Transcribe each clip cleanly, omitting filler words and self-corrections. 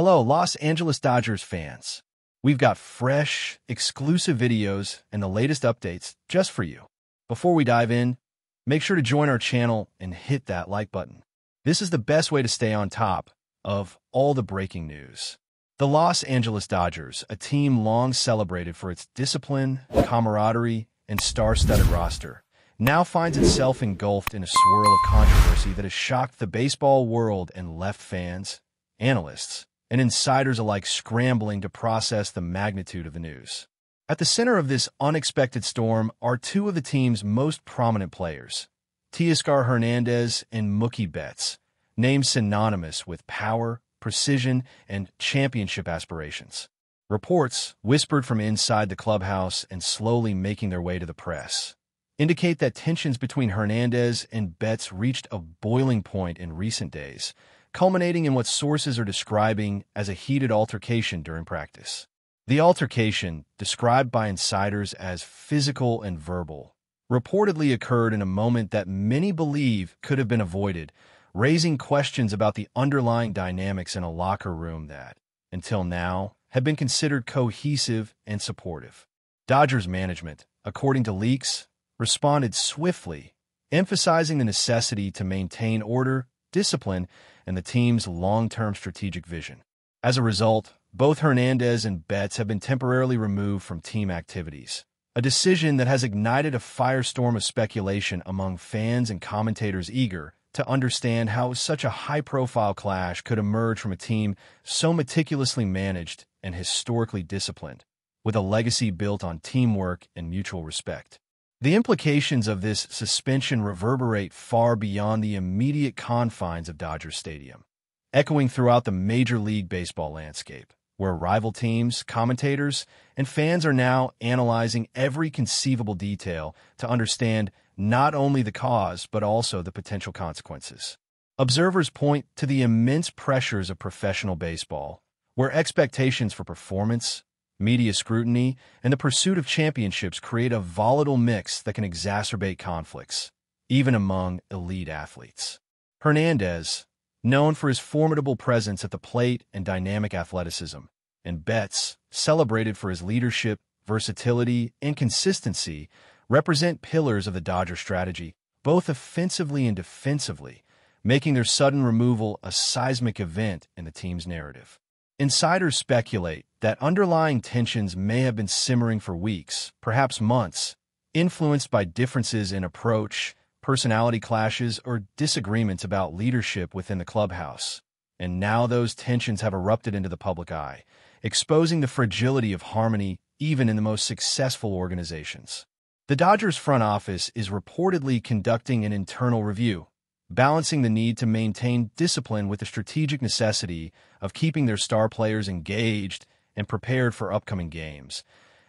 Hello, Los Angeles Dodgers fans. We've got fresh, exclusive videos and the latest updates just for you. Before we dive in, make sure to join our channel and hit that like button. This is the best way to stay on top of all the breaking news. The Los Angeles Dodgers, a team long celebrated for its discipline, camaraderie, and star-studded roster, now finds itself engulfed in a swirl of controversy that has shocked the baseball world and left fans, analysts, and insiders alike scrambling to process the magnitude of the news. At the center of this unexpected storm are two of the team's most prominent players, TEOSCAR Hernandez and MOOKIE BETTS, names synonymous with power, precision, and championship aspirations. Reports, whispered from inside the clubhouse and slowly making their way to the press, indicate that tensions between Hernandez and BETTS reached a boiling point in recent days, culminating in what sources are describing as a heated altercation during practice. The altercation, described by insiders as physical and verbal, reportedly occurred in a moment that many believe could have been avoided, raising questions about the underlying dynamics in a locker room that, until now, have been considered cohesive and supportive. Dodgers management, according to leaks, responded swiftly, emphasizing the necessity to maintain order, discipline, and the team's long-term strategic vision. As a result, both Hernandez and BETTS have been temporarily removed from team activities, a decision that has ignited a firestorm of speculation among fans and commentators eager to understand how such a high-profile clash could emerge from a team so meticulously managed and historically disciplined, with a legacy built on teamwork and mutual respect. The implications of this suspension reverberate far beyond the immediate confines of Dodger Stadium, echoing throughout the Major League Baseball landscape, where rival teams, commentators, and fans are now analyzing every conceivable detail to understand not only the cause but also the potential consequences. Observers point to the immense pressures of professional baseball, where expectations for performance, media scrutiny, and the pursuit of championships create a volatile mix that can exacerbate conflicts, even among elite athletes. Hernandez, known for his formidable presence at the plate and dynamic athleticism, and BETTS, celebrated for his leadership, versatility, and consistency, represent pillars of the Dodger strategy, both offensively and defensively, making their sudden removal a seismic event in the team's narrative. Insiders speculate that underlying tensions may have been simmering for weeks, perhaps months, influenced by differences in approach, personality clashes, or disagreements about leadership within the clubhouse. And now those tensions have erupted into the public eye, exposing the fragility of harmony even in the most successful organizations. The Dodgers front office is reportedly conducting an internal review, balancing the need to maintain discipline with the strategic necessity of keeping their star players engaged and prepared for upcoming games,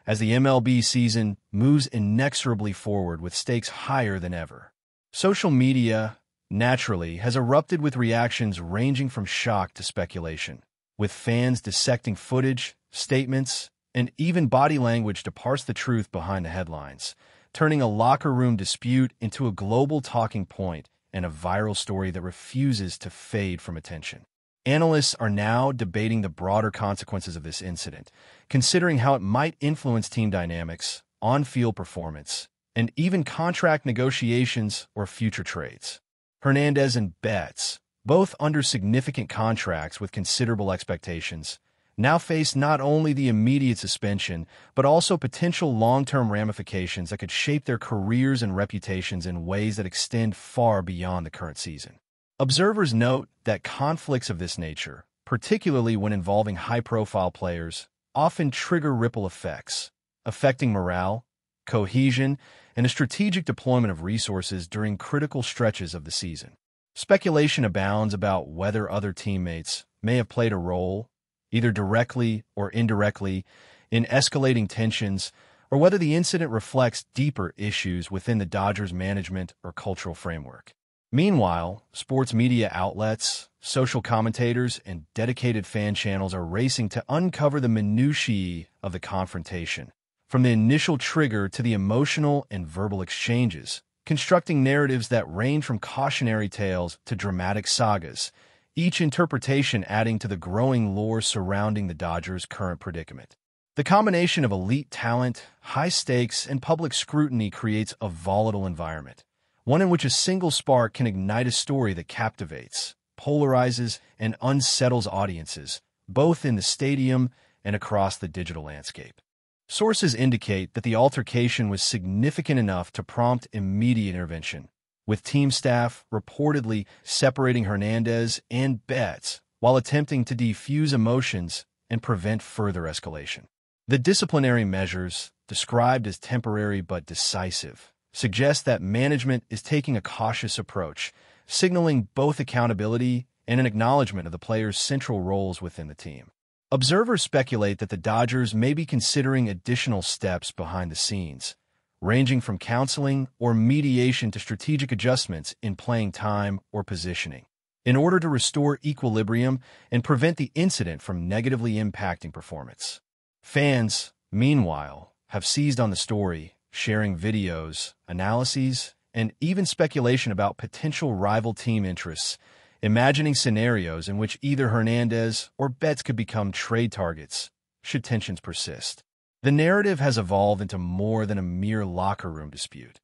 as the MLB season moves inexorably forward with stakes higher than ever. Social media, naturally, has erupted with reactions ranging from shock to speculation, with fans dissecting footage, statements, and even body language to parse the truth behind the headlines, turning a locker room dispute into a global talking point and a viral story that refuses to fade from attention. Analysts are now debating the broader consequences of this incident, considering how it might influence team dynamics, on-field performance, and even contract negotiations or future trades. Hernandez and BETTS, both under significant contracts with considerable expectations, now face not only the immediate suspension, but also potential long-term ramifications that could shape their careers and reputations in ways that extend far beyond the current season. Observers note that conflicts of this nature, particularly when involving high-profile players, often trigger ripple effects, affecting morale, cohesion, and a strategic deployment of resources during critical stretches of the season. Speculation abounds about whether other teammates may have played a role, either directly or indirectly, in escalating tensions, or whether the incident reflects deeper issues within the Dodgers' management or cultural framework. Meanwhile, sports media outlets, social commentators, and dedicated fan channels are racing to uncover the minutiae of the confrontation, from the initial trigger to the emotional and verbal exchanges, constructing narratives that range from cautionary tales to dramatic sagas, each interpretation adding to the growing lore surrounding the Dodgers' current predicament. The combination of elite talent, high stakes, and public scrutiny creates a volatile environment, one in which a single spark can ignite a story that captivates, polarizes, and unsettles audiences, both in the stadium and across the digital landscape. Sources indicate that the altercation was significant enough to prompt immediate intervention, with team staff reportedly separating Hernandez and Betts while attempting to defuse emotions and prevent further escalation. The disciplinary measures, described as temporary but decisive, suggest that management is taking a cautious approach, signaling both accountability and an acknowledgement of the players' central roles within the team. Observers speculate that the Dodgers may be considering additional steps behind the scenes, ranging from counseling or mediation to strategic adjustments in playing time or positioning, in order to restore equilibrium and prevent the incident from negatively impacting performance. Fans, meanwhile, have seized on the story, sharing videos, analyses, and even speculation about potential rival team interests, imagining scenarios in which either Hernandez or Betts could become trade targets should tensions persist. The narrative has evolved into more than a mere locker room dispute.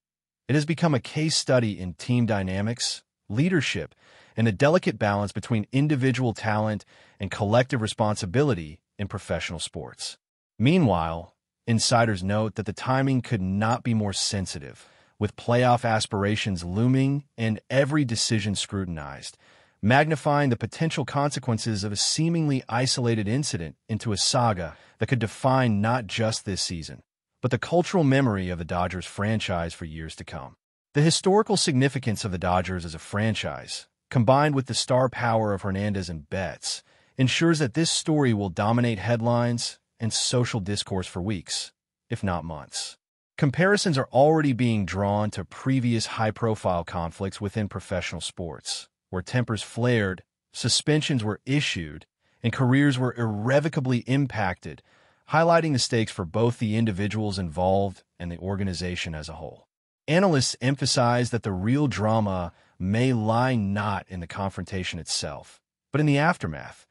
It has become a case study in team dynamics, leadership, and the delicate balance between individual talent and collective responsibility in professional sports. Meanwhile, insiders note that the timing could not be more sensitive, with playoff aspirations looming and every decision scrutinized, magnifying the potential consequences of a seemingly isolated incident into a saga that could define not just this season, but the cultural memory of the Dodgers franchise for years to come. The historical significance of the Dodgers as a franchise, combined with the star power of Hernandez and Betts, ensures that this story will dominate headlines and social discourse for weeks, if not months. Comparisons are already being drawn to previous high-profile conflicts within professional sports, where tempers flared, suspensions were issued, and careers were irrevocably impacted, highlighting the stakes for both the individuals involved and the organization as a whole. Analysts emphasize that the real drama may lie not in the confrontation itself, but in the aftermath,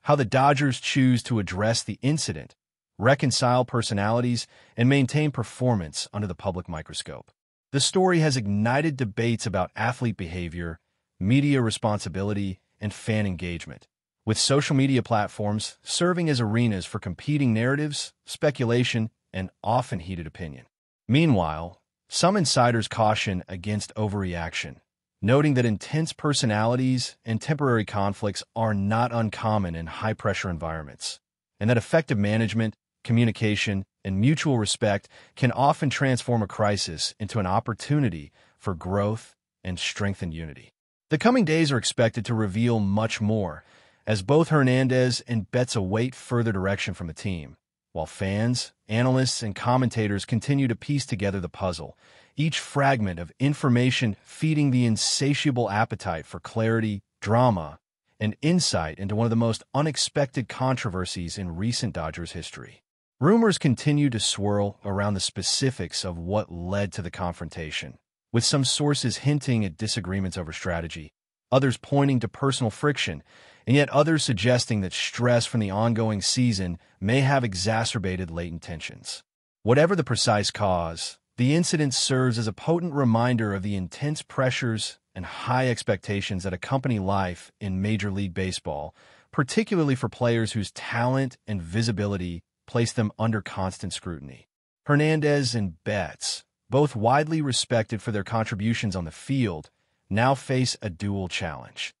how the Dodgers choose to address the incident, reconcile personalities, and maintain performance under the public microscope. The story has ignited debates about athlete behavior, media responsibility, and fan engagement, with social media platforms serving as arenas for competing narratives, speculation, and often heated opinion. Meanwhile, some insiders caution against overreaction, noting that intense personalities and temporary conflicts are not uncommon in high-pressure environments, and that effective management, communication, and mutual respect can often transform a crisis into an opportunity for growth and strengthened unity. The coming days are expected to reveal much more, as both Hernandez and Betts await further direction from the team, while fans, analysts, and commentators continue to piece together the puzzle, each fragment of information feeding the insatiable appetite for clarity, drama, and insight into one of the most unexpected controversies in recent Dodgers history. Rumors continue to swirl around the specifics of what led to the confrontation, with some sources hinting at disagreements over strategy, others pointing to personal friction, and yet others suggesting that stress from the ongoing season may have exacerbated latent tensions. Whatever the precise cause, the incident serves as a potent reminder of the intense pressures and high expectations that accompany life in Major League Baseball, particularly for players whose talent and visibility place them under constant scrutiny. Hernandez and Betts, both widely respected for their contributions on the field, now face a dual challenge: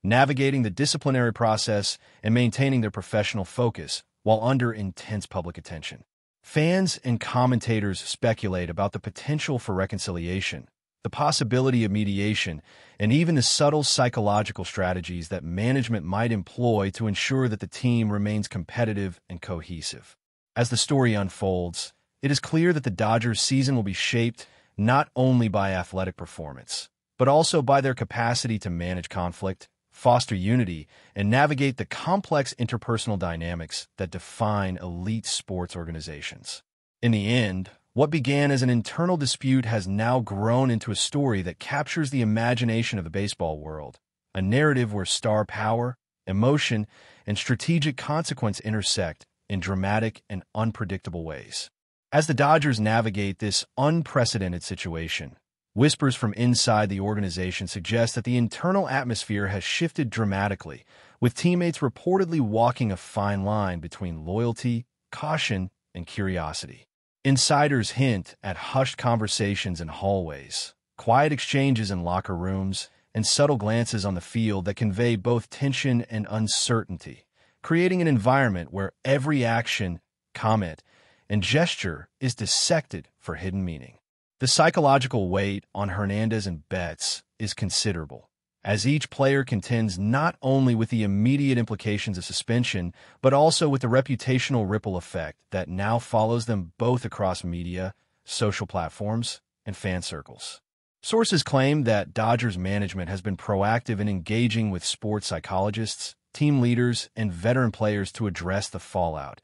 navigating the disciplinary process and maintaining their professional focus while under intense public attention. Fans and commentators speculate about the potential for reconciliation, the possibility of mediation, and even the subtle psychological strategies that management might employ to ensure that the team remains competitive and cohesive. As the story unfolds, it is clear that the Dodgers' season will be shaped not only by athletic performance, but also by their capacity to manage conflict, foster unity, and navigate the complex interpersonal dynamics that define elite sports organizations. In the end, what began as an internal dispute has now grown into a story that captures the imagination of the baseball world, a narrative where star power, emotion, and strategic consequence intersect in dramatic and unpredictable ways. As the Dodgers navigate this unprecedented situation, whispers from inside the organization suggest that the internal atmosphere has shifted dramatically, with teammates reportedly walking a fine line between loyalty, caution, and curiosity. Insiders hint at hushed conversations in hallways, quiet exchanges in locker rooms, and subtle glances on the field that convey both tension and uncertainty, creating an environment where every action, comment, and gesture is dissected for hidden meaning. The psychological weight on Hernandez and Betts is considerable, as each player contends not only with the immediate implications of suspension, but also with the reputational ripple effect that now follows them both across media, social platforms, and fan circles. Sources claim that Dodgers management has been proactive in engaging with sports psychologists, team leaders, and veteran players to address the fallout,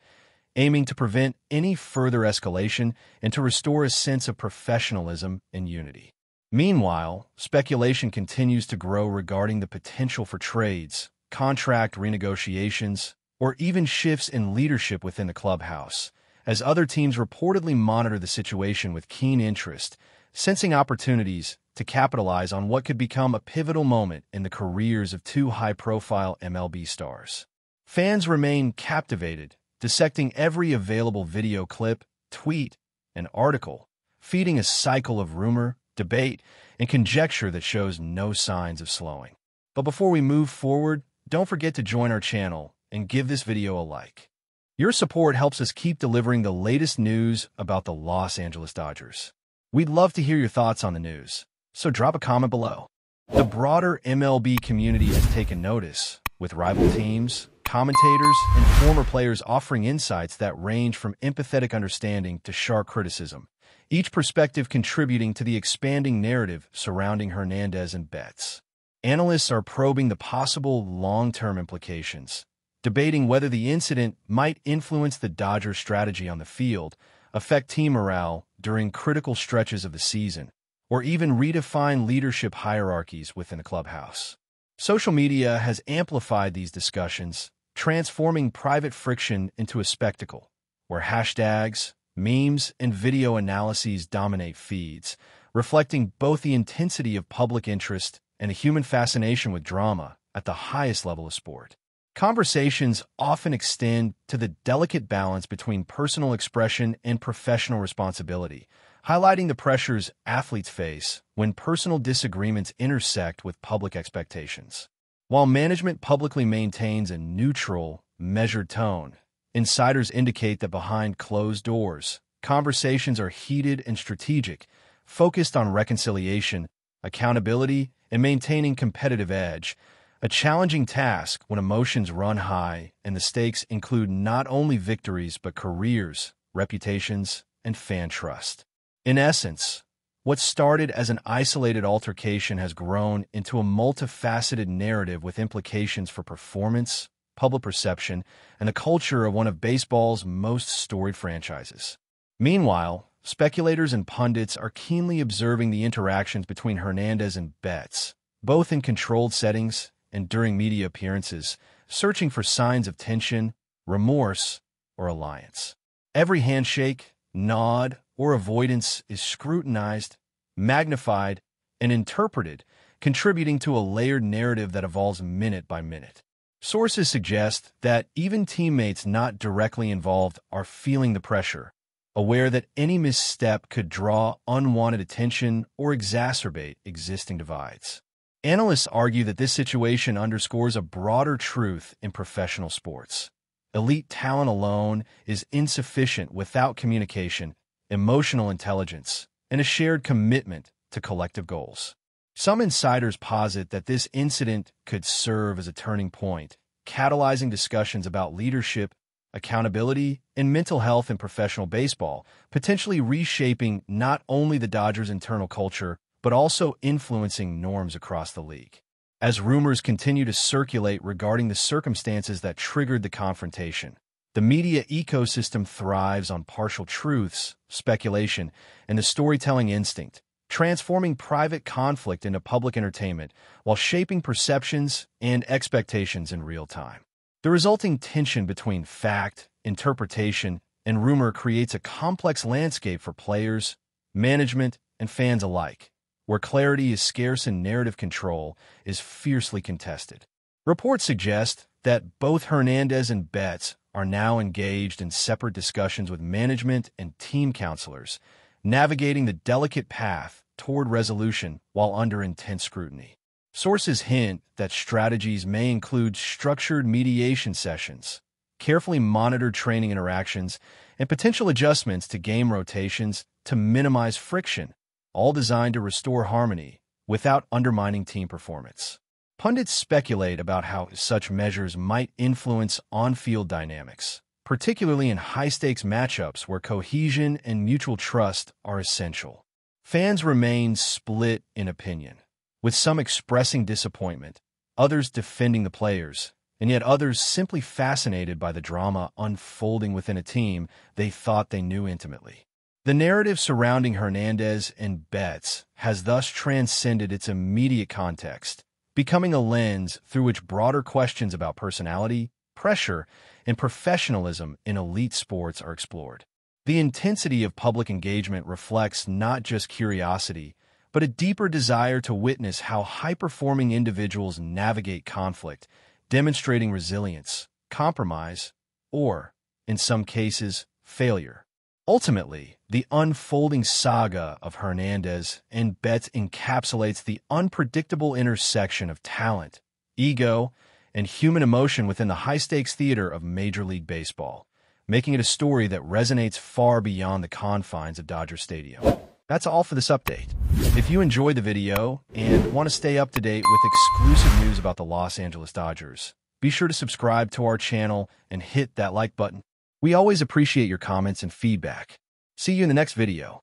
aiming to prevent any further escalation and to restore a sense of professionalism and unity. Meanwhile, speculation continues to grow regarding the potential for trades, contract renegotiations, or even shifts in leadership within the clubhouse, as other teams reportedly monitor the situation with keen interest, sensing opportunities to capitalize on what could become a pivotal moment in the careers of two high-profile MLB stars. Fans remain captivated, dissecting every available video clip, tweet, and article, feeding a cycle of rumor, debate, and conjecture that shows no signs of slowing. But before we move forward, don't forget to join our channel and give this video a like. Your support helps us keep delivering the latest news about the Los Angeles Dodgers. We'd love to hear your thoughts on the news, so drop a comment below. The broader MLB community has taken notice, with rival teams, commentators, and former players offering insights that range from empathetic understanding to sharp criticism, each perspective contributing to the expanding narrative surrounding Hernandez and Betts. Analysts are probing the possible long-term implications, debating whether the incident might influence the Dodgers' strategy on the field, affect team morale during critical stretches of the season, or even redefine leadership hierarchies within the clubhouse. Social media has amplified these discussions, transforming private friction into a spectacle, where hashtags, memes, and video analyses dominate feeds, reflecting both the intensity of public interest and a human fascination with drama at the highest level of sport. Conversations often extend to the delicate balance between personal expression and professional responsibility, highlighting the pressures athletes face when personal disagreements intersect with public expectations. While management publicly maintains a neutral, measured tone, insiders indicate that behind closed doors, conversations are heated and strategic, focused on reconciliation, accountability, and maintaining competitive edge, a challenging task when emotions run high and the stakes include not only victories but careers, reputations, and fan trust. In essence, what started as an isolated altercation has grown into a multifaceted narrative with implications for performance, public perception, and the culture of one of baseball's most storied franchises. Meanwhile, speculators and pundits are keenly observing the interactions between Hernandez and Betts, both in controlled settings and during media appearances, searching for signs of tension, remorse, or alliance. Every handshake, nod, or avoidance is scrutinized, magnified, and interpreted, contributing to a layered narrative that evolves minute by minute. Sources suggest that even teammates not directly involved are feeling the pressure, aware that any misstep could draw unwanted attention or exacerbate existing divides. Analysts argue that this situation underscores a broader truth in professional sports. Elite talent alone is insufficient without communication, emotional intelligence, and a shared commitment to collective goals. Some insiders posit that this incident could serve as a turning point, catalyzing discussions about leadership, accountability, and mental health in professional baseball, potentially reshaping not only the Dodgers' internal culture, but also influencing norms across the league. As rumors continue to circulate regarding the circumstances that triggered the confrontation, the media ecosystem thrives on partial truths, speculation, and the storytelling instinct, transforming private conflict into public entertainment while shaping perceptions and expectations in real time. The resulting tension between fact, interpretation, and rumor creates a complex landscape for players, management, and fans alike, where clarity is scarce and narrative control is fiercely contested. Reports suggest that both Hernandez and BETTS are now engaged in separate discussions with management and team counselors, navigating the delicate path toward resolution while under intense scrutiny. Sources hint that strategies may include structured mediation sessions, carefully monitored training interactions, and potential adjustments to game rotations to minimize friction, all designed to restore harmony without undermining team performance. Pundits speculate about how such measures might influence on-field dynamics, particularly in high-stakes matchups where cohesion and mutual trust are essential. Fans remain split in opinion, with some expressing disappointment, others defending the players, and yet others simply fascinated by the drama unfolding within a team they thought they knew intimately. The narrative surrounding Hernandez and BETTS has thus transcended its immediate context, becoming a lens through which broader questions about personality, pressure, and professionalism in elite sports are explored. The intensity of public engagement reflects not just curiosity, but a deeper desire to witness how high-performing individuals navigate conflict, demonstrating resilience, compromise, or, in some cases, failure. Ultimately, the unfolding saga of Hernandez and BETTS encapsulates the unpredictable intersection of talent, ego, and human emotion within the high-stakes theater of Major League Baseball, making it a story that resonates far beyond the confines of Dodger Stadium. That's all for this update. If you enjoyed the video and want to stay up to date with exclusive news about the Los Angeles Dodgers, be sure to subscribe to our channel and hit that like button. We always appreciate your comments and feedback. See you in the next video.